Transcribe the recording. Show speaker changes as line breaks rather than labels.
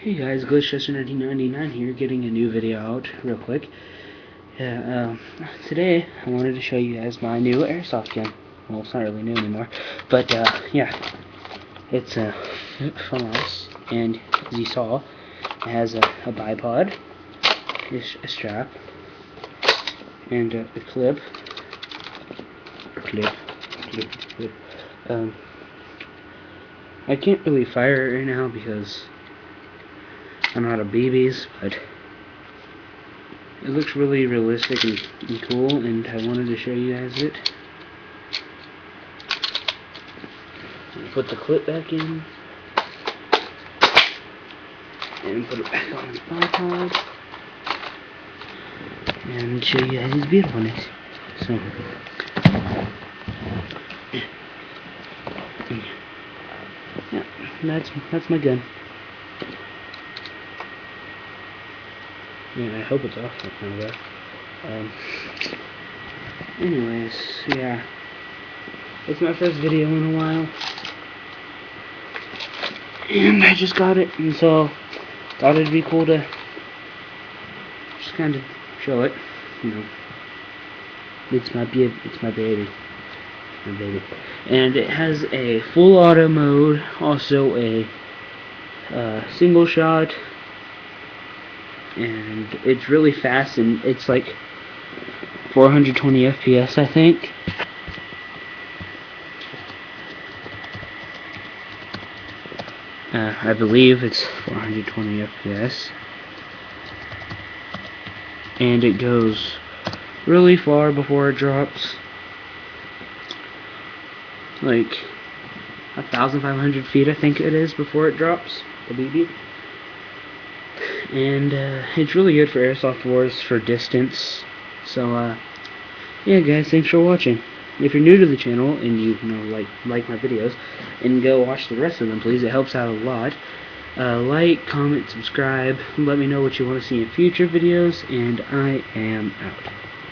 Hey guys, Glitchchester1999 here, getting a new video out real quick. Today I wanted to show you guys my new Airsoft gun. Well, it's not really new anymore, but yeah, it's a famas, and as you saw, it has a bipod, a strap, and a clip. I can't really fire it right now because I'm out of BBs, but it looks really realistic and cool, and I wanted to show you guys it. Put the clip back in, and put it back on the bipod, and show you guys its beautifulness. So, yeah, that's my gun. Yeah, I hope it's off right now, though. Anyways, yeah, it's my first video in a while, and I just got it, and so thought it'd be cool to just kind of show it. You know, it's my baby, and it has a full auto mode, also a single shot. And it's really fast, and it's like 420 FPS, I think. I believe it's 420 FPS. And it goes really far before it drops. Like 1,500 feet, I think it is, before it drops the BB. And it's really good for airsoft wars for distance. So yeah guys, thanks for watching. If you're new to the channel and you like my videos, and go watch the rest of them, please. It helps out a lot. Like, comment, subscribe, let me know what you want to see in future videos, and I am out.